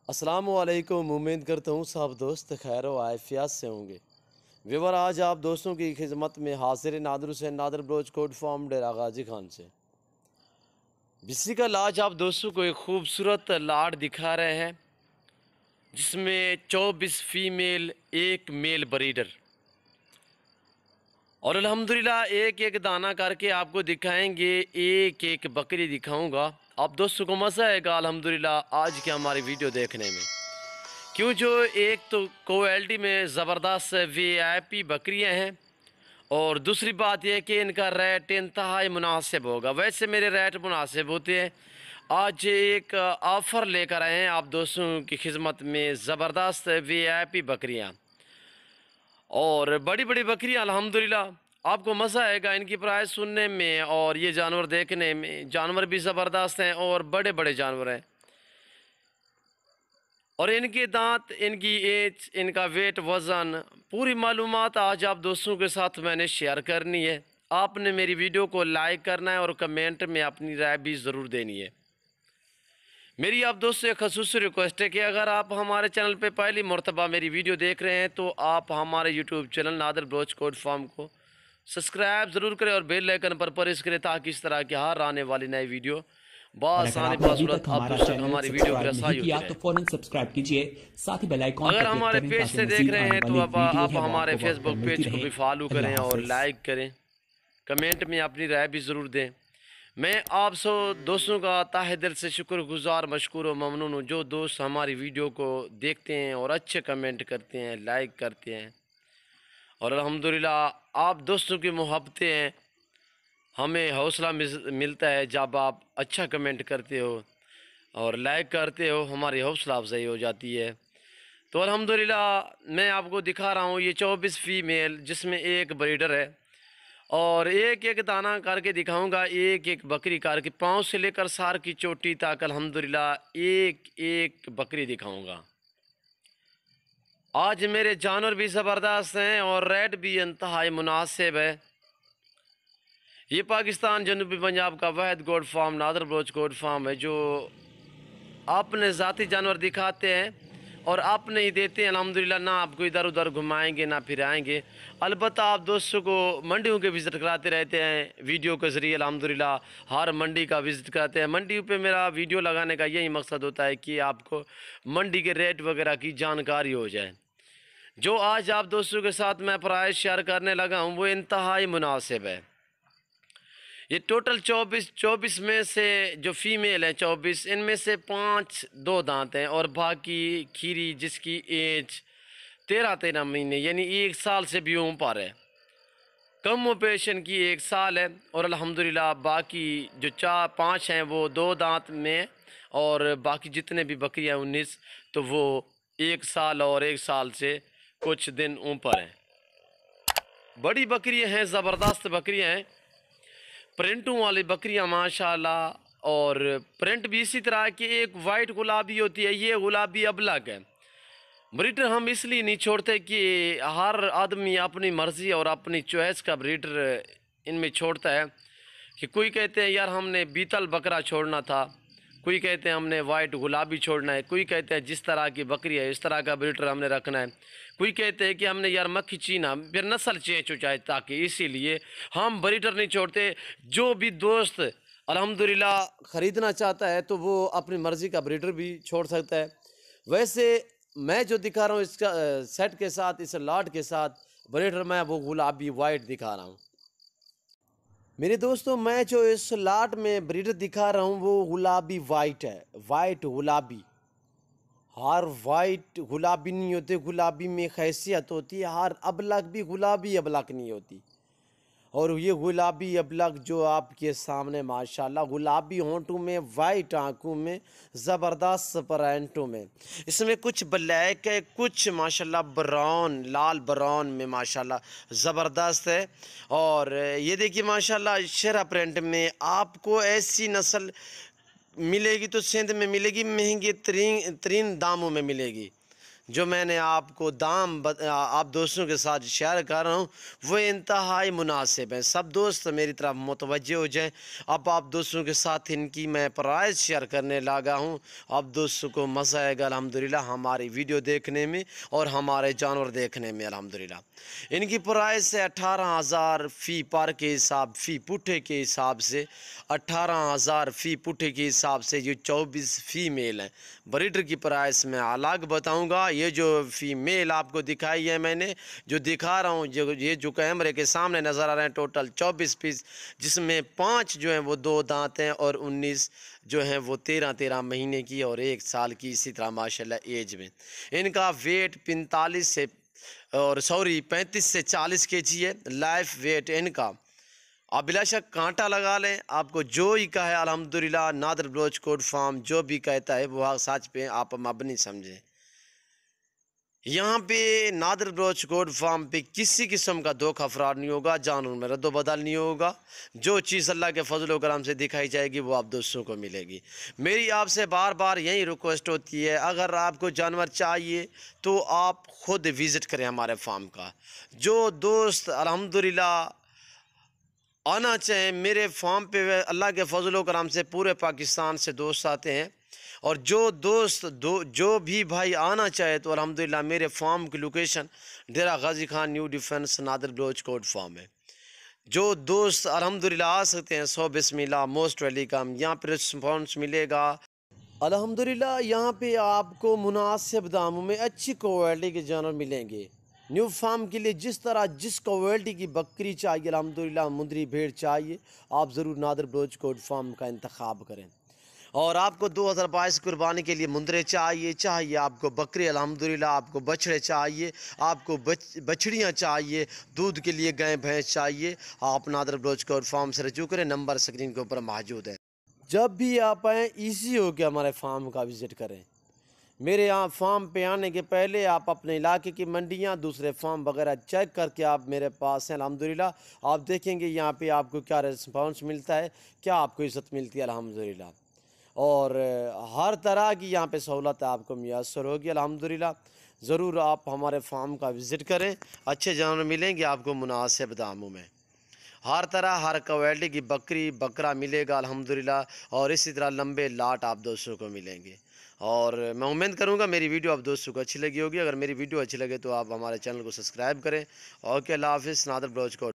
अस्सलामुअलैकुम। उम्मीद करता हूँ सब दोस्त खैर व आफियत से होंगे। व्यूअर, आज आप दोस्तों की खिदमत में हाजिर नादर हुसैन नादर बलोच कोट फार्म डेरा गाजी खान से। बेसिकल आज आप दोस्तों को एक खूबसूरत लाट दिखा रहे हैं जिसमें 24 फीमेल एक मेल ब्रीडर और अल्हम्दुलिल्लाह एक एक दाना करके आपको दिखाएंगे। एक एक बकरी दिखाऊंगा, आप दोस्तों को मज़ा आएगा अल्हम्दुलिल्लाह आज की हमारी वीडियो देखने में। क्यों, जो एक तो क्वालिटी में ज़बरदस्त वीआईपी बकरियां हैं और दूसरी बात यह कि इनका रेट इंतहाई मुनासिब होगा। वैसे मेरे रेट मुनासिब होते हैं। आज एक ऑफ़र लेकर आए हैं आप दोस्तों की खिदमत में, ज़बरदस्त वीआईपी बकरियां और बड़ी बड़ी बकरियां अल्हम्दुलिल्लाह। आपको मज़ा आएगा इनकी प्राइस सुनने में और ये जानवर देखने में। जानवर भी ज़बरदस्त हैं और बड़े बड़े जानवर हैं और इनके दांत, इनकी एज, इनका वेट, वज़न, पूरी मालूमात आज आप दोस्तों के साथ मैंने शेयर करनी है। आपने मेरी वीडियो को लाइक करना है और कमेंट में अपनी राय भी ज़रूर देनी है। मेरी आप दोस्तों से ख़ुसूसी रिक्वेस्ट है कि अगर आप हमारे चैनल पे पहली मरतबा मेरी वीडियो देख रहे हैं तो आप हमारे YouTube channel Nadir Baloch coat farm को सब्सक्राइब ज़रूर करें और बेल आइकन पर प्रेस करें ताकि इस तरह की हर आने वाली नई वीडियो और अगर बासानी आपने अभी बासूरत तक आप हमारा दोस्तों तक चैनल हमारी वीडियो की सब्सक्राइब नहीं रसाई किया होती तो रहे। फौरन सब्सक्राइब कीजिए, साथ ही बेल आइकॉन अगर पर क्लिक हमारे करें पेज ताकि से देख मजीद रहे आने हैं तो वाली वीडियो आप है वो हमारे आपको वक्त पर फेसबुक मिलती पेज को रहे। भी फॉलो अल्लाह करें और हाफिज। लाइक करें, कमेंट में अपनी राय भी ज़रूर दें। मैं आप सब दोस्तों का ताहे दिल से शुक्रगुजार, मशकूर और ममनून हूँ जो दोस्त हमारी वीडियो को देखते हैं और अच्छे कमेंट करते हैं, लाइक करते हैं। और अल्हम्दुलिल्लाह आप दोस्तों की मोहब्बतें हैं, हमें हौसला मिलता है जब आप अच्छा कमेंट करते हो और लाइक करते हो, हमारी हौसला अफजाई हो जाती है। तो अल्हम्दुलिल्लाह मैं आपको दिखा रहा हूँ ये 24 फीमेल जिसमें एक ब्रीडर है और एक एक दाना करके दिखाऊंगा। एक एक बकरी करके पाँव से लेकर सार की चोटी तक अल्हम्दुलिल्लाह एक एक बकरी दिखाऊंगा। आज मेरे जानवर भी ज़बरदस्त हैं और रेट भी इंतहाई मुनासिब है। ये पाकिस्तान जनूबी पंजाब का वाहिद goat farm Nadir Baloch goat farm है जो अपने ज़ाती जानवर दिखाते हैं और अपने ही देते हैं अल्हम्दुलिल्लाह। ना आपको इधर उधर घुमाएंगे ना फिराएंगे। अलबत्ता आप दोस्तों को मंडियों के विज़िट कराते रहते हैं वीडियो के ज़रिए अल्हम्दुलिल्लाह। हर मंडी का विज़िट कराते हैं। मंडी पे मेरा वीडियो लगाने का यही मकसद होता है कि आपको मंडी के रेट वगैरह की जानकारी हो जाए। जो आज आप दोस्तों के साथ मैं प्राइस शेयर करने लगा हूँ वो इंतहाई मुनासिब है। ये टोटल 24 में से जो फीमेल है 24, इनमें से 5 दो दांत हैं और बाकी खीरी जिसकी एज 13 महीने यानी 1 साल से भी ऊपर है। कम ऑपरेशन की 1 साल है और अल्हम्दुलिल्लाह बाकी जो 4-5 हैं वो 2 दांत में और बाकी जितने भी बकरियाँ 19 तो वो 1 साल और 1 साल से कुछ दिन ऊपर हैं। बड़ी बकरियाँ हैं, ज़बरदस्त बकरियाँ हैं, प्रिंटों वाली बकरियां माशाल्लाह। और प्रिंट भी इसी तरह की, एक वाइट गुलाबी होती है, ये गुलाबी अबलग है। ब्रीडर हम इसलिए नहीं छोड़ते कि हर आदमी अपनी मर्ज़ी और अपनी चॉइस का ब्रीडर इनमें छोड़ता है कि कोई कहते हैं यार हमने बीतल बकरा छोड़ना था, कोई कहते हैं हमने वाइट गुलाबी छोड़ना है, कोई कहते हैं जिस तरह की बकरी है इस तरह का ब्रीडर हमने रखना है, कोई कहते हैं कि हमने यार मक्खी चीना फिर नस्ल चेंज हो जाए ताकि, इसीलिए हम ब्रीडर नहीं छोड़ते। जो भी दोस्त अल्हम्दुलिल्लाह ख़रीदना चाहता है तो वो अपनी मर्ज़ी का ब्रीडर भी छोड़ सकता है। वैसे मैं जो दिखा रहा हूँ इसका सेट के साथ, इस लाट के साथ ब्रीडर मैं वो गुलाबी वाइट दिखा रहा हूँ। मेरे दोस्तों, मैं जो इस लाट में ब्रीडर दिखा रहा हूँ वो गुलाबी वाइट है, वाइट गुलाबी। हर वाइट गुलाबी नहीं होते, गुलाबी में खैसियत होती है। हर अबलग भी गुलाबी अबलग नहीं होती। और ये गुलाबी अबलग जो आपके सामने माशाल्लाह, गुलाबी होंठों में, वाइट आंखों में, ज़बरदस्त प्रिंटों में, इसमें कुछ ब्लैक है, कुछ माशाल्लाह ब्राउन, लाल ब्राउन में माशाल्लाह ज़बरदस्त है। और ये देखिए माशाल्लाह शेरा प्रिंट में आपको ऐसी नस्ल मिलेगी तो सिंध में मिलेगी, महंगी तरीन दामों में मिलेगी। जो मैंने आपको आप दोस्तों के साथ शेयर कर रहा हूँ वो इंतहाई मुनासिब है। सब दोस्त मेरी तरफ मुतवज्जे हो जाएं। अब आप दोस्तों के साथ इनकी मैं प्राइस शेयर करने लगा हूँ। आप दोस्तों को मज़ा आएगा अल्हम्दुलिल्लाह हमारी वीडियो देखने में और हमारे जानवर देखने में अल्हम्दुलिल्लाह। इनकी प्राइस है 18,000 फ़ी पर के हिसाब, फ़ी पुट्ठे के हिसाब से 18,000 फ़ी पुट्ठे के हिसाब से। ये 24 फीमेल हैं। ब्रीडर की प्राइस मैं अलग बताऊंगा। ये जो फीमेल आपको दिखाई है मैंने जो दिखा रहा हूँ, ये जो कैमरे के सामने नज़र आ रहे हैं टोटल 24 पीस, जिसमें 5 जो हैं वो 2 दांत हैं और 19 जो हैं वो 13 महीने की और 1 साल की, इसी तरह माशाल्लाह एज में। इनका वेट 35 से 40 केजी है लाइफ वेट इनका। आप बिलाशक कांटा लगा लें, आपको जो ही कहे अल्हम्दुलिल्लाह नादर बलोच कोट फार्म जो भी कहता है वो सच पे आप मबनी समझें। यहाँ पे नादर बलोच कोट फार्म पे किसी किस्म का धोखा फराड नहीं होगा, जानवर में रद्द बदल नहीं होगा। जो चीज़ अल्लाह के फजल करम से दिखाई जाएगी वो आप दोस्तों को मिलेगी। मेरी आपसे बार बार यही रिक्वेस्ट होती है, अगर आपको जानवर चाहिए तो आप खुद विज़िट करें हमारे फार्म का। जो दोस्त अल्हम्दुलिल्लाह आना चाहें मेरे फार्म पे, अल्लाह के फजल करम से पूरे पाकिस्तान से दोस्त आते हैं। और जो भी भाई आना चाहे तो अल्हम्दुलिल्लाह मेरे फार्म की location Dera Ghazi Khan new defence Nadir Baloch coat farm है। जो दोस्त अल्हम्दुलिल्लाह आ सकते हैं सो बिस्मिल्लाह, मोस्ट वेलकम। यहाँ पर रिस्पॉन्स मिलेगा अल्हम्दुलिल्लाह। यहाँ पे आपको मुनासिब दामों में अच्छी क्वालिटी के जानवर मिलेंगे। न्यू फार्म के लिए जिस क्वालिटी की बकरी चाहिए अल्हम्दुलिल्लाह, मुंदरी भेड़ चाहिए, आप ज़रूर नादर बलोच कोट फार्म का इंतखाब करें। और आपको 2022 कुर्बानी के लिए मुंदरे चाहिए आपको बकरे अल्हम्दुलिल्लाह, आपको बछड़े चाहिए, आपको बछड़ियाँ चाहिए, दूध के लिए गाय भैंस चाहिए, आप नादर बलोच कोट फार्म से रजू करें। नंबर स्क्रीन के ऊपर मौजूद है। जब भी आप आएँ ईजी हो के हमारे फार्म का विज़िट करें। मेरे यहाँ फार्म पे आने के पहले आप अपने इलाके की मंडियाँ, दूसरे फार्म वगैरह चेक करके आप मेरे पास हैं अल्हम्दुलिल्लाह। आप देखेंगे यहाँ पे आपको क्या रिस्पांस मिलता है, क्या आपको इज़्ज़त मिलती है अल्हम्दुलिल्लाह। और हर तरह की यहाँ पे सहूलत आपको मुयस्सर होगी अल्हम्दुलिल्लाह। ज़रूर आप हमारे फार्म का विज़िट करें, अच्छे जानवर मिलेंगे आपको मुनासिब दामों में। हर तरह हर क्वालिटी की बकरा मिलेगा अल्हम्दुलिल्लाह। और इसी तरह लंबे लाट आप दोस्तों को मिलेंगे। और मैं उम्मीद करूंगा मेरी वीडियो आप दोस्तों को अच्छी लगी होगी। अगर मेरी वीडियो अच्छी लगे तो आप हमारे चैनल को सब्सक्राइब करें। ओके, अल्लाह हाफिज़। नादर बलोच कोट।